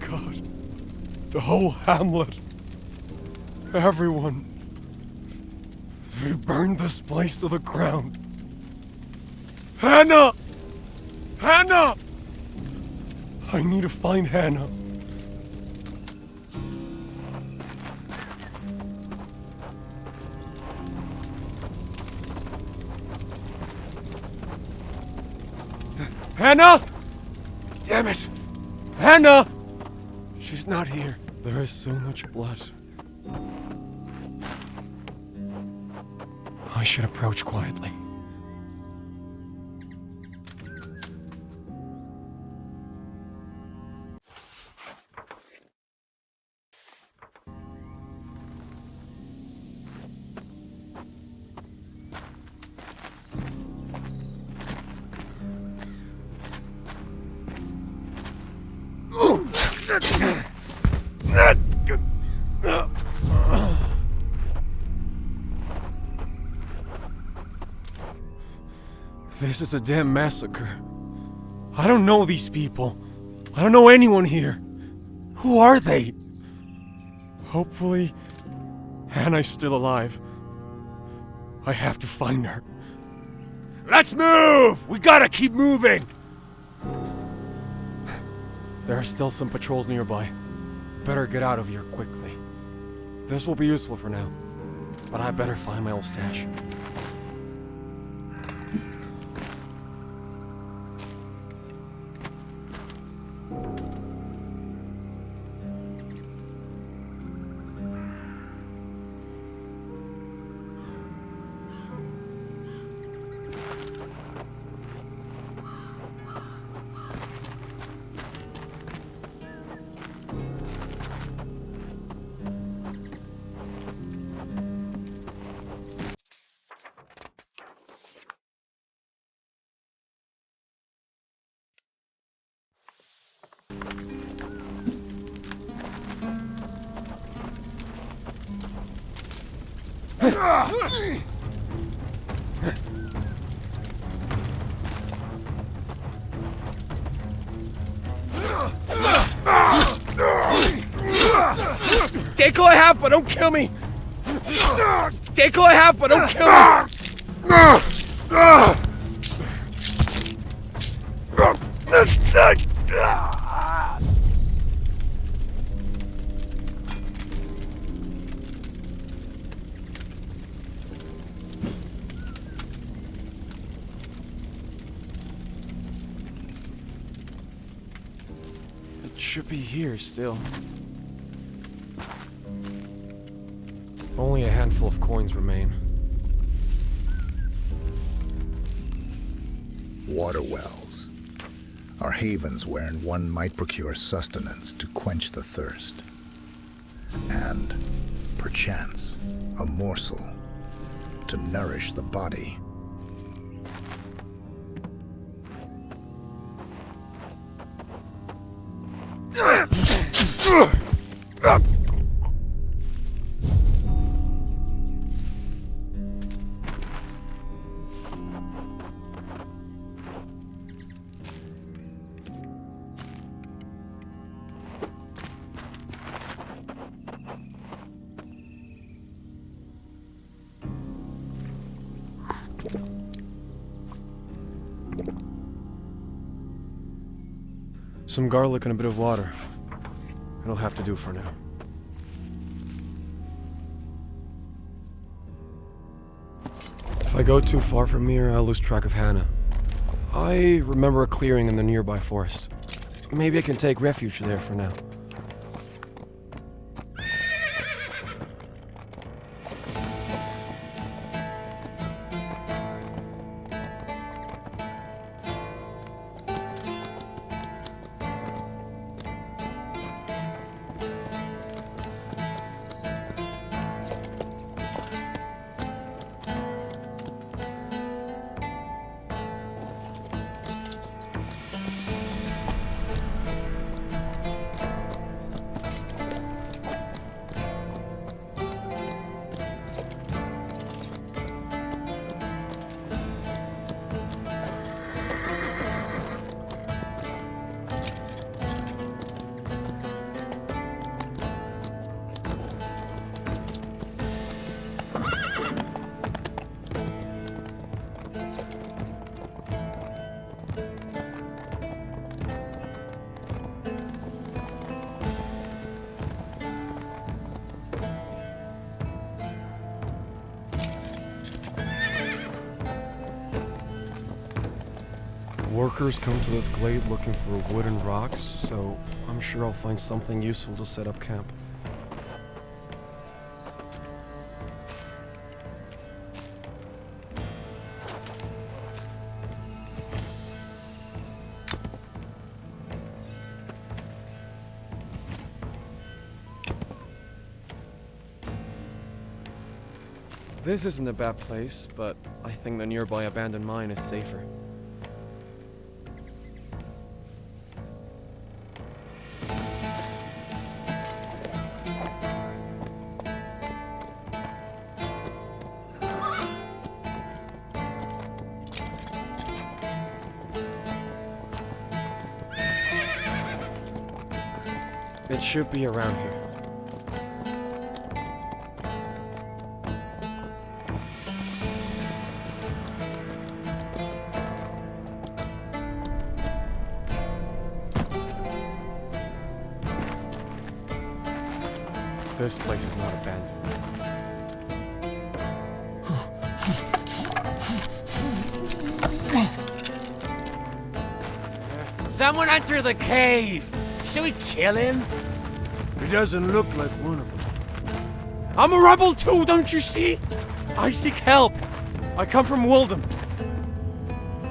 God. The whole hamlet. Everyone. They burned this place to the ground. Hannah! Hannah! I need to find Hannah. Hannah! Damn it! Hannah! She's not here. There is so much blood. I should approach quietly. This is a damn massacre. I don't know these people. I don't know anyone here. Who are they? Hopefully, Hannah's still alive. I have to find her. Let's move! We gotta keep moving! There are still some patrols nearby. Better get out of here quickly. This will be useful for now, but I better find my old stash. Take all I have, but don't kill me! Take all I have, but don't kill me! It should be here still. Only a handful of coins remain. Water wells are havens wherein one might procure sustenance to quench the thirst, and, perchance, a morsel to nourish the body. Some garlic and a bit of water. It'll have to do for now. If I go too far from here, I'll lose track of Hannah. I remember a clearing in the nearby forest. Maybe I can take refuge there for now. Workers come to this glade looking for wood and rocks, so I'm sure I'll find something useful to set up camp. This isn't a bad place, but I think the nearby abandoned mine is safer. It should be around here. This place is not abandoned. Someone enter the cave! Should we kill him? He doesn't look like one of them. I'm a rebel too, don't you see? I seek help. I come from Woldham.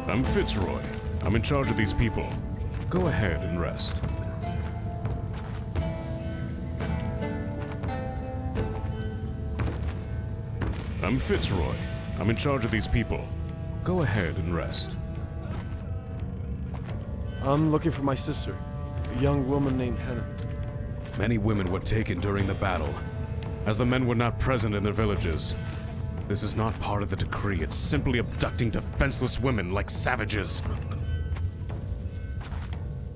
I'm Fitzroy. I'm in charge of these people. Go ahead and rest. I'm Fitzroy. I'm in charge of these people. Go ahead and rest. I'm looking for my sister, a young woman named Hannah. Many women were taken during the battle, as the men were not present in their villages. This is not part of the decree. It's simply abducting defenseless women like savages.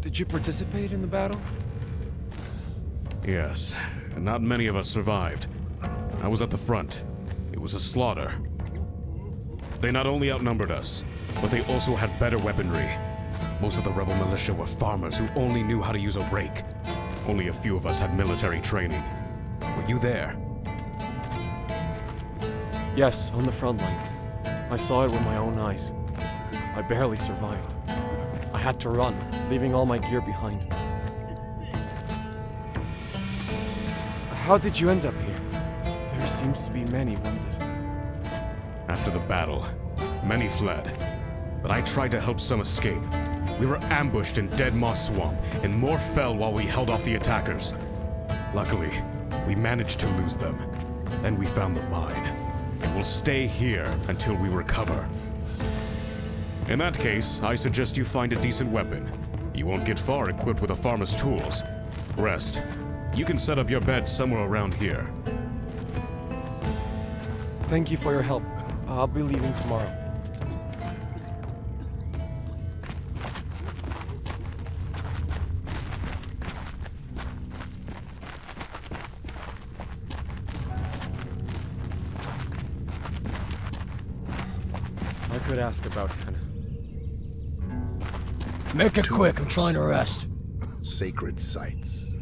Did you participate in the battle? Yes, and not many of us survived. I was at the front. It was a slaughter. They not only outnumbered us, but they also had better weaponry. Most of the rebel militia were farmers who only knew how to use a rake. Only a few of us had military training. Were you there? Yes, on the front lines. I saw it with my own eyes. I barely survived. I had to run, leaving all my gear behind. How did you end up here? There seems to be many wounded. After the battle, many fled, but I tried to help some escape. We were ambushed in Dead Moss Swamp, and more fell while we held off the attackers. Luckily, we managed to lose them. Then we found the mine, and we'll stay here until we recover. In that case, I suggest you find a decent weapon. You won't get far equipped with a farmer's tools. Rest. You can set up your bed somewhere around here. Thank you for your help. I'll be leaving tomorrow. I could ask about Hannah. Make it quick, I'm trying to rest. Sacred sites.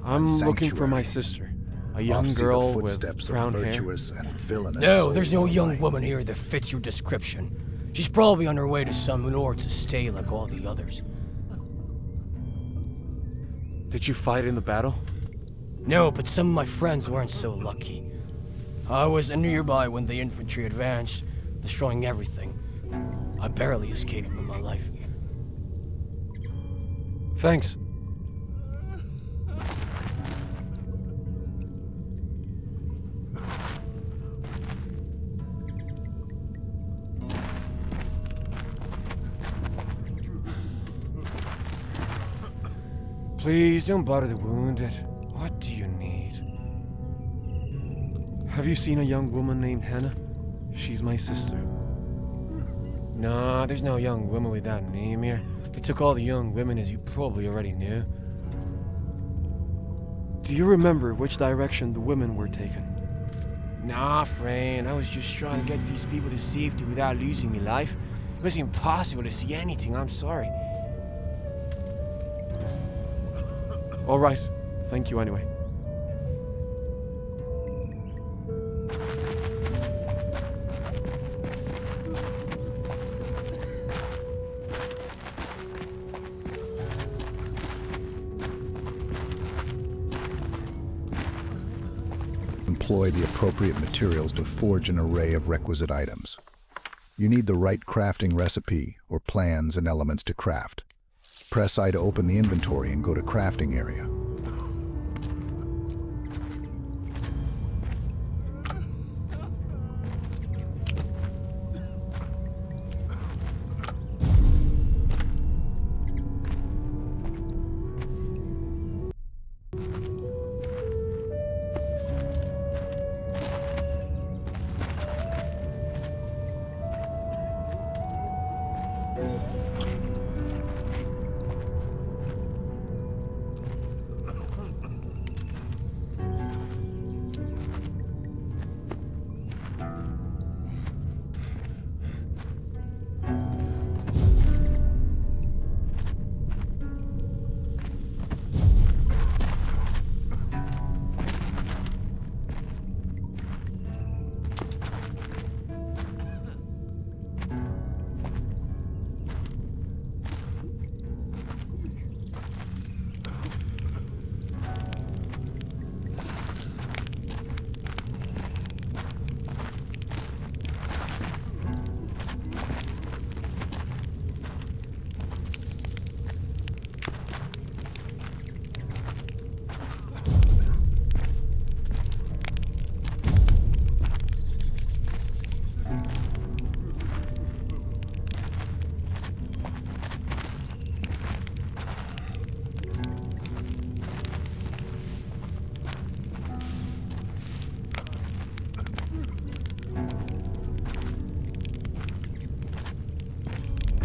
I'm looking for my Sanctuary. sister, a young Off see girl the with footsteps brown of hair. virtuous and villainous No, there's no souls young alike. woman here that fits your description. She's probably on her way to some lord's estate like all the others. Did you fight in the battle? No, but some of my friends weren't so lucky. I was nearby when the infantry advanced, destroying everything. I barely escaped with my life. Thanks. Please don't bother the wounded. What do you need? Have you seen a young woman named Hannah? She's my sister. No, there's no young woman with that name here. We took all the young women, as you probably already knew. Do you remember which direction the women were taken? Nah, friend. I was just trying to get these people to safety without losing my life. It was impossible to see anything. I'm sorry. All right. Thank you anyway. deploy the appropriate materials to forge an array of requisite items. You need the right crafting recipe or plans and elements to craft. Press I to open the inventory and go to crafting area.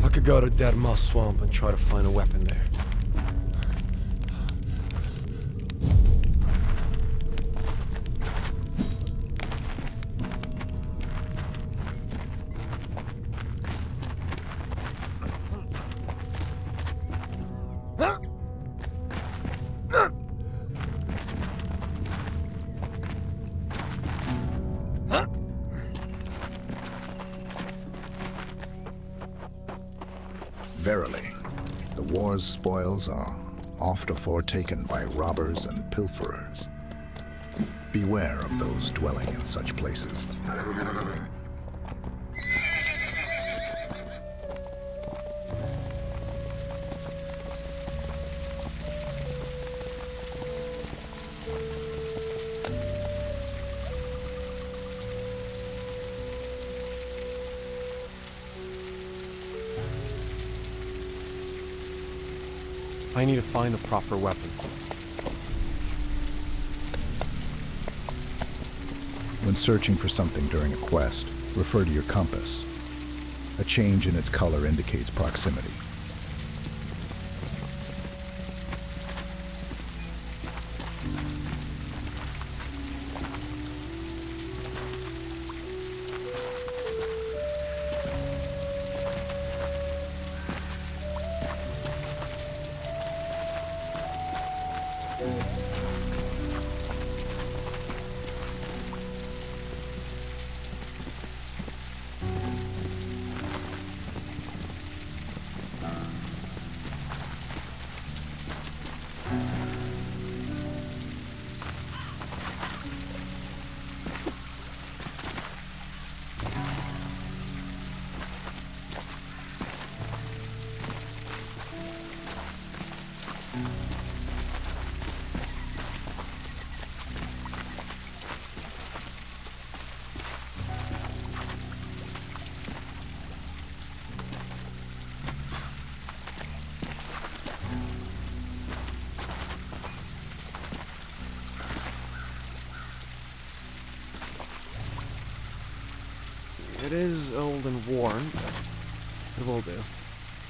I could go to Dead Moss Swamp and try to find a weapon there. Verily, the war's spoils are oft foretaken by robbers and pilferers. Beware of those dwelling in such places. I need to find the proper weapon. When searching for something during a quest, refer to your compass. A change in its color indicates proximity. It is old and worn, but it will do.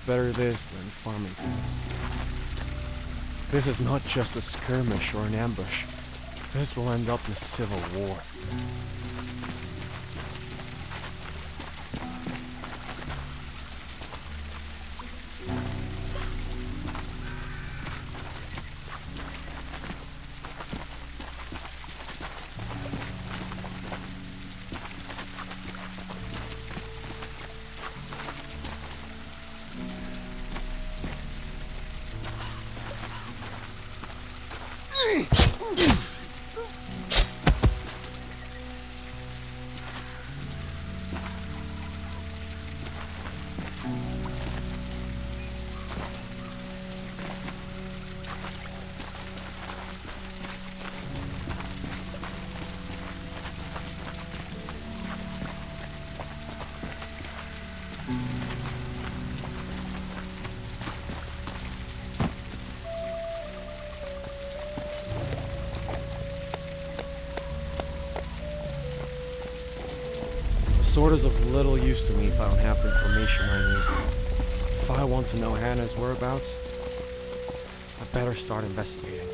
Better this than farming tools. This is not just a skirmish or an ambush. This will end up in a civil war. sword is of little use to me if I don't have the information I need. If I want to know Hannah's whereabouts, I better start investigating.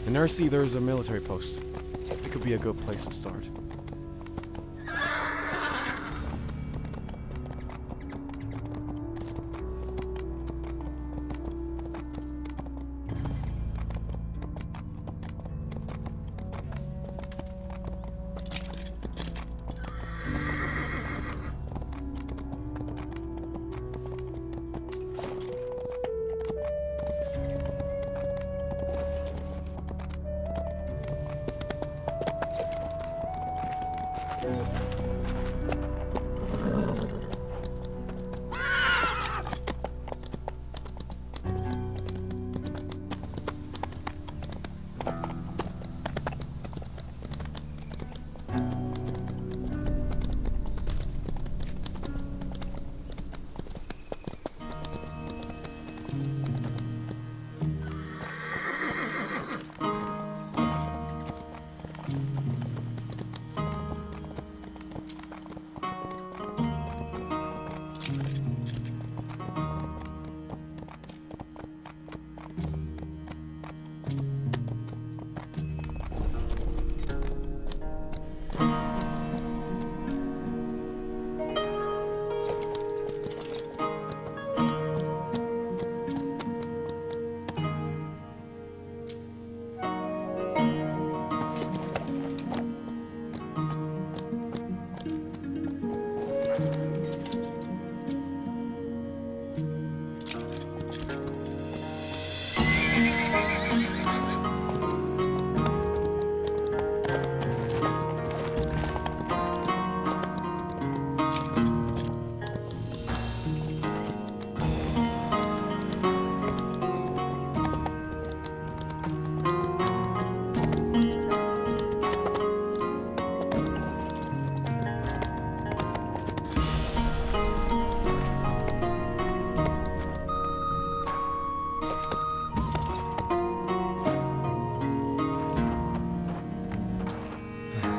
In Ersee, there's a military post. It could be a good place to start.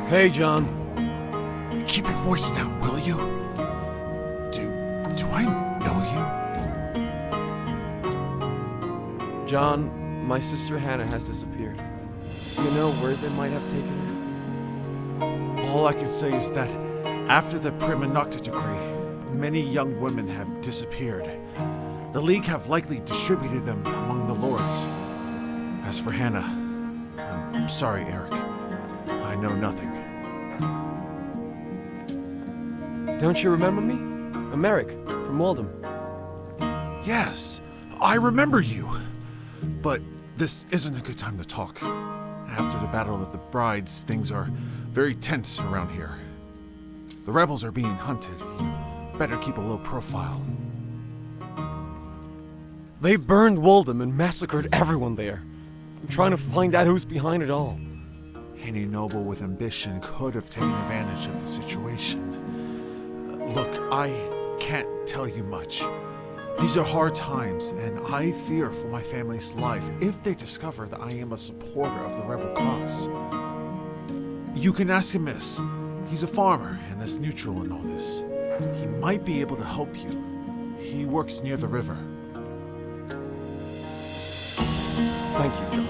Hey, John. Keep your voice down, will you? Do I know you? John, my sister Hannah has disappeared. Do you know where they might have taken her? All I can say is that after the Prima Nocta decree, many young women have disappeared. The League have likely distributed them among the lords. As for Hannah, I'm sorry, Eric. I know nothing. Don't you remember me? I'm Eric, from Woldham. Yes, I remember you. But this isn't a good time to talk. After the Battle of the Brides, things are very tense around here. The rebels are being hunted. You better keep a low profile. They burned Woldham and massacred everyone there. I'm trying to find out who's behind it all. Any noble with ambition could have taken advantage of the situation. Look, I can't tell you much. These are hard times, and I fear for my family's life if they discover that I am a supporter of the rebel cause. You can ask him, miss. He's a farmer and is neutral in all this. He might be able to help you. He works near the river. Thank you, John.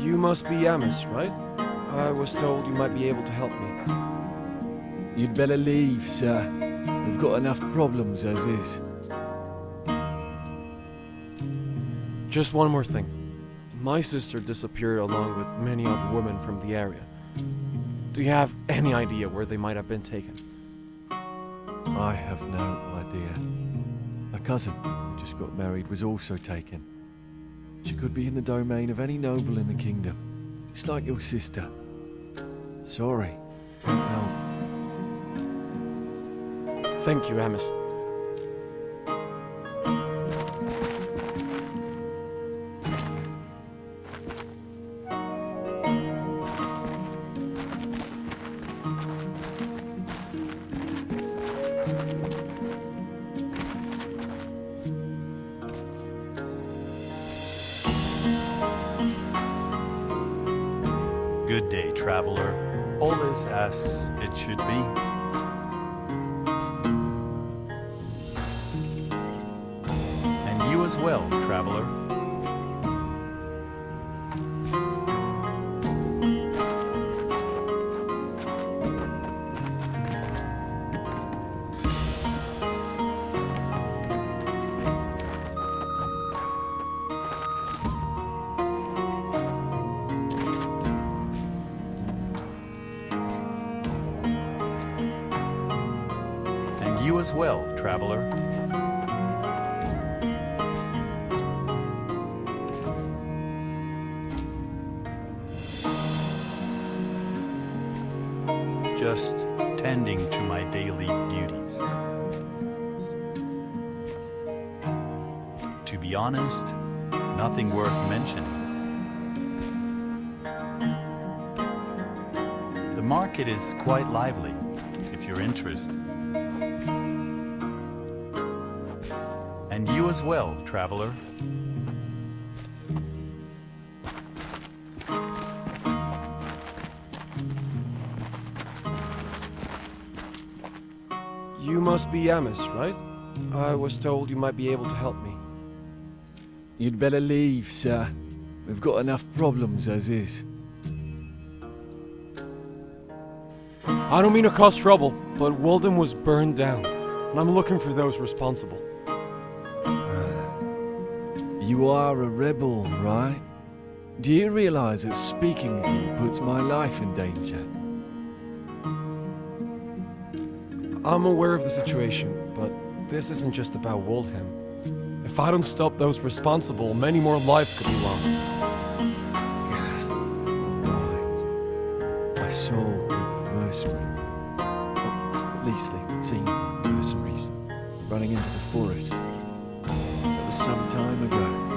You must be Amos, right? I was told you might be able to help me. You'd better leave, sir. We've got enough problems as is. Just one more thing. My sister disappeared along with many other women from the area. Do you have any idea where they might have been taken? I have no idea. A cousin who just got married was also taken. She could be in the domain of any noble in the kingdom, just like your sister. Sorry, can't help. Thank you, Amos. Good day, traveler. All is as it should be. And you as well, traveler. You as well, traveler. Just tending to my daily duties. To be honest, nothing worth mentioning. The market is quite lively, if you're interested. And you as well, traveler. You must be Amos, right? I was told you might be able to help me. You'd better leave, sir. We've got enough problems as is. I don't mean to cause trouble, but Woldham was burned down, and I'm looking for those responsible. You are a rebel, right? Do you realize that speaking to you puts my life in danger? I'm aware of the situation, but this isn't just about Woldham. If I don't stop those responsible, many more lives could be lost. Right. I saw a group of mercenaries. Or at least they seemed like mercenaries, running into the forest. That was some time ago.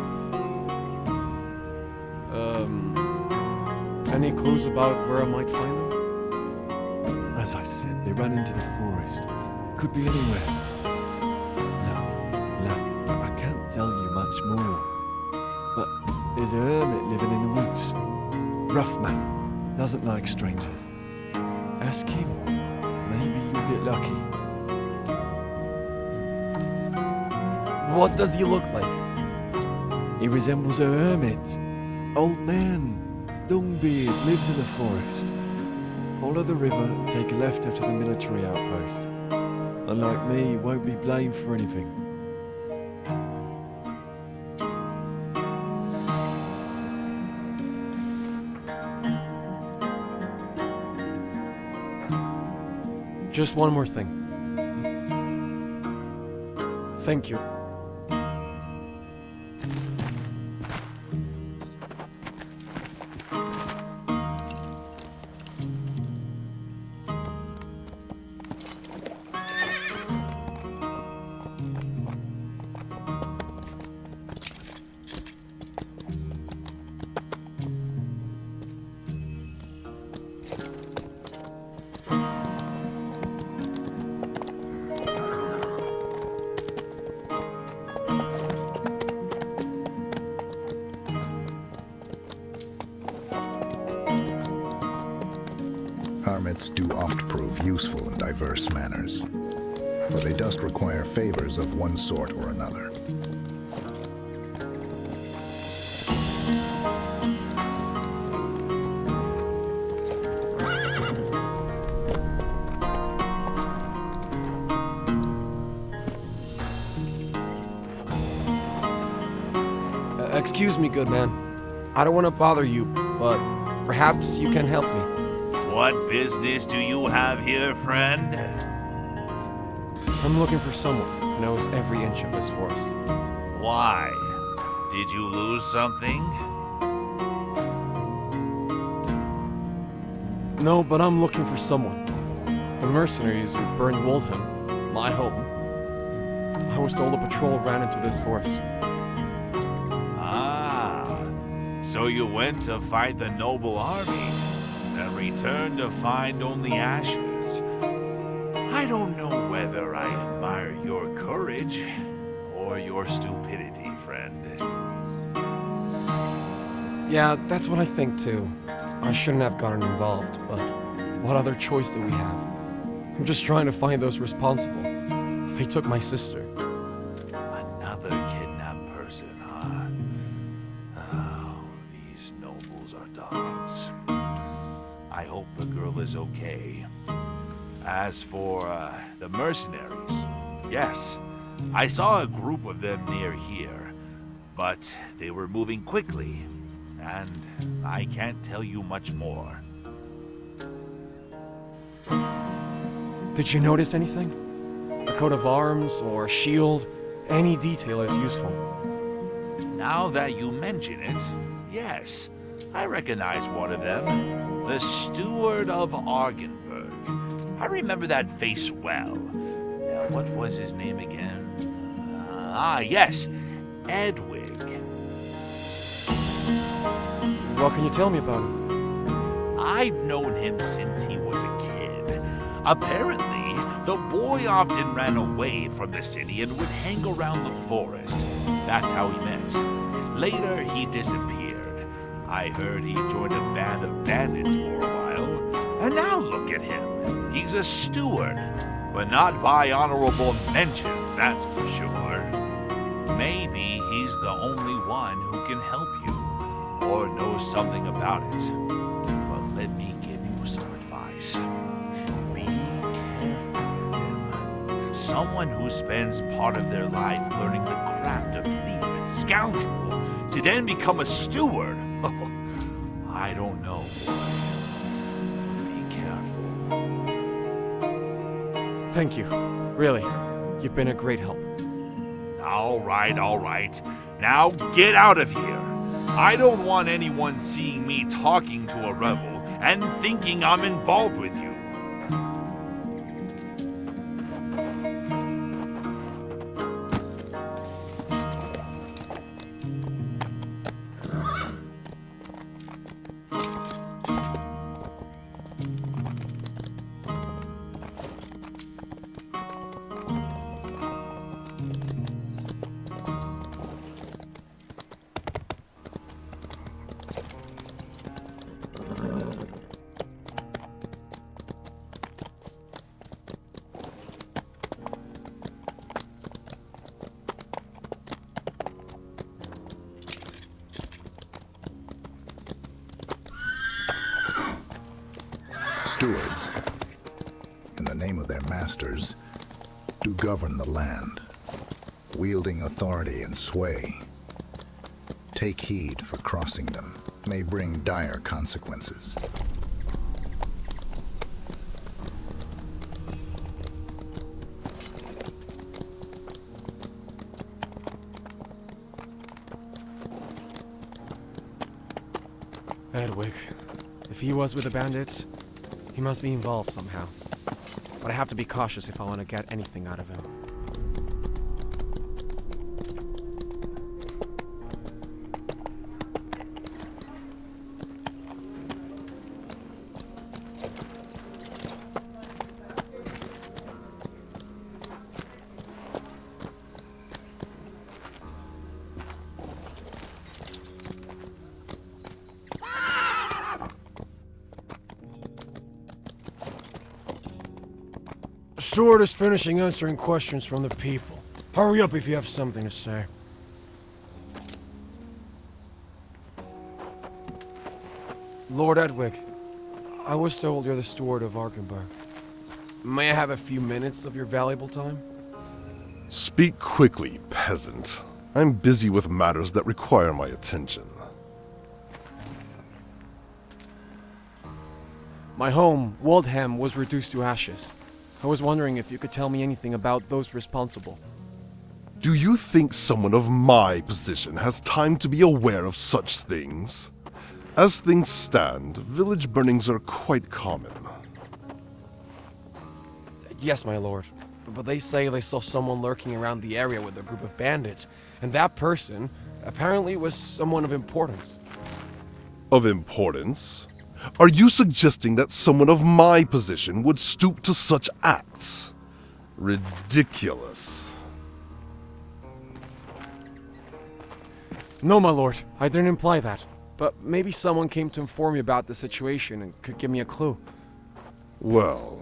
Any clues about where I might find them? As I said, they ran into the forest. Could be anywhere. Lad, I can't tell you much more. But there's a hermit living in the woods. Rough man. Doesn't like strangers. Ask him. Maybe you'll get lucky. What does he look like? He resembles a hermit. Old man. Long beard. Lives in the forest. Follow the river, take a left after the military outpost. Unlike me, he won't be blamed for anything. Just one more thing. Thank you. Hermits do oft prove useful in diverse manners, for they dost require favors of one sort or another. Excuse me, good man. I don't want to bother you, but perhaps you can help me. What business do you have here, friend? I'm looking for someone who knows every inch of this forest. Why? Did you lose something? No, but I'm looking for someone. The mercenaries who burned Woldham, my home. I was told a patrol ran into this forest. Ah, so you went to fight the noble army, and returned to find only ashes. I don't know whether I admire your courage or your stupidity, friend. Yeah, that's what I think too. I shouldn't have gotten involved, but what other choice do we have? I'm just trying to find those responsible. They took my sister. Another kidnapped person, huh? Oh, these nobles are dogs. I hope the girl is okay. As for the mercenaries, yes, I saw a group of them near here, but they were moving quickly, and I can't tell you much more. Did you notice anything? A coat of arms or a shield? Any detail is useful. Now that you mention it, yes, I recognize one of them. The steward of Argenberg. I remember that face well. What was his name again? Yes, Edwig. What can you tell me about him? I've known him since he was a kid. Apparently, the boy often ran away from the city and would hang around the forest. That's how he met. Later, he disappeared. I heard he joined a band of bandits for a while, and now look at him. He's a steward, but not by honorable mentions, that's for sure. Maybe he's the only one who can help you, or knows something about it. But let me give you some advice. Be careful with him. Someone who spends part of their life learning the craft of thief and scoundrel to then become a steward. I don't know. Be careful. Thank you. Really, you've been a great help. All right. Now get out of here. I don't want anyone seeing me talking to a rebel and thinking I'm involved with you. Stewards, in the name of their masters, do govern the land, wielding authority and sway. Take heed, for crossing them may bring dire consequences. Edwig. If he was with the bandits, he must be involved somehow. But I have to be cautious if I want to get anything out of him. The steward is finishing answering questions from the people. Hurry up if you have something to say. Lord Edwig, I was told you're the steward of Argenberg. May I have a few minutes of your valuable time? Speak quickly, peasant. I'm busy with matters that require my attention. My home, Woldham, was reduced to ashes. I was wondering if you could tell me anything about those responsible. Do you think someone of my position has time to be aware of such things? As things stand, village burnings are quite common. Yes, my lord. But they say they saw someone lurking around the area with a group of bandits, and that person apparently was someone of importance. Of importance? Are you suggesting that someone of my position would stoop to such acts? Ridiculous. No, my lord, I didn't imply that. But maybe someone came to inform me about the situation and could give me a clue. Well,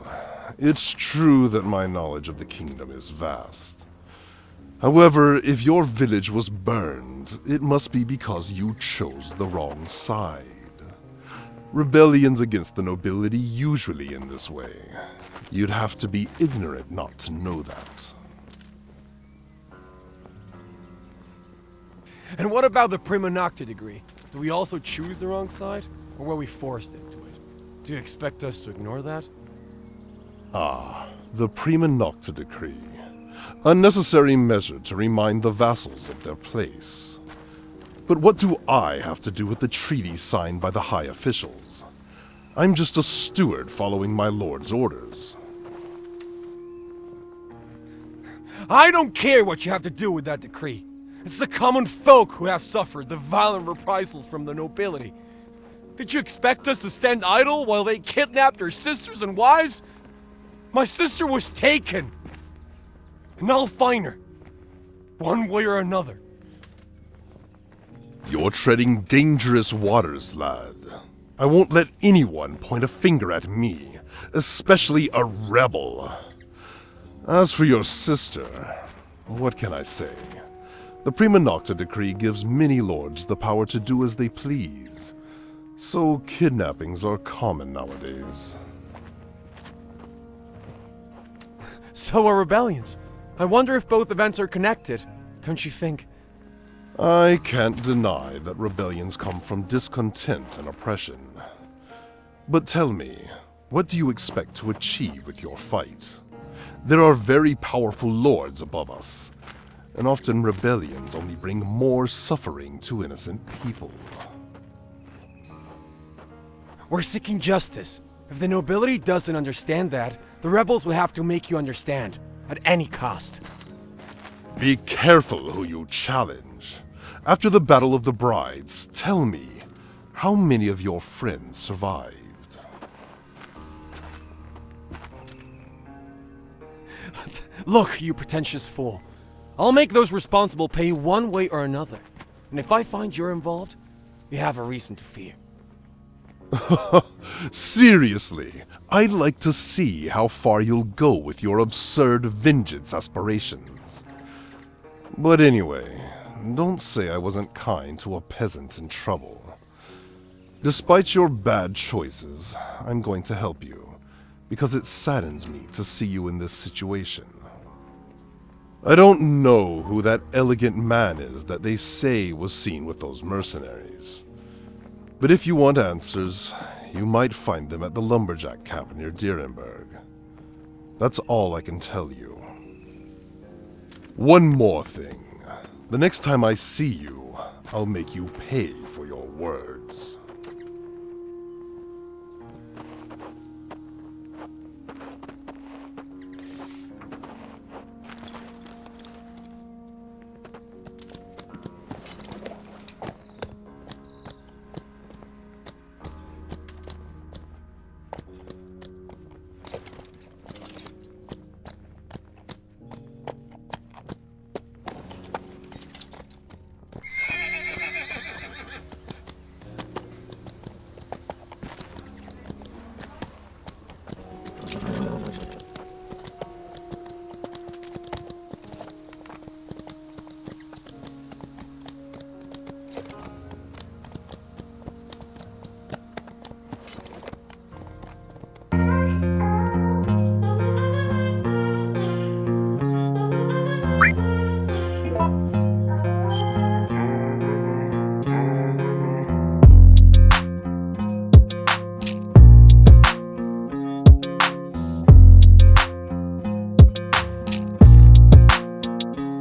it's true that my knowledge of the kingdom is vast. However, if your village was burned, it must be because you chose the wrong side. Rebellions against the nobility usually end this way. You'd have to be ignorant not to know that. And what about the prima nocta degree? Do we also choose the wrong side? Or were we forced into it? Do you expect us to ignore that? Ah, the prima nocta decree. A necessary measure to remind the vassals of their place. But what do I have to do with the treaty signed by the high officials? I'm just a steward following my lord's orders. I don't care what you have to do with that decree. It's the common folk who have suffered the violent reprisals from the nobility. Did you expect us to stand idle while they kidnapped their sisters and wives? My sister was taken. And I'll find her. One way or another. You're treading dangerous waters, lad. I won't let anyone point a finger at me, especially a rebel. As for your sister, what can I say? The prima nocta decree gives many lords the power to do as they please. So kidnappings are common nowadays. So are rebellions. I wonder if both events are connected, don't you think? I can't deny that rebellions come from discontent and oppression. But tell me, what do you expect to achieve with your fight? There are very powerful lords above us, and often rebellions only bring more suffering to innocent people. We're seeking justice. If the nobility doesn't understand that, the rebels will have to make you understand, at any cost. Be careful who you challenge. After the Battle of the Brides, tell me, how many of your friends survived? Look, you pretentious fool. I'll make those responsible pay one way or another. And if I find you're involved, you have a reason to fear. Seriously, I'd like to see how far you'll go with your absurd vengeance aspirations. But anyway, don't say I wasn't kind to a peasant in trouble. Despite your bad choices, I'm going to help you, because it saddens me to see you in this situation. I don't know who that elegant man is that they say was seen with those mercenaries. But if you want answers, you might find them at the lumberjack camp near Dierenberg. That's all I can tell you. One more thing. The next time I see you, I'll make you pay for your words.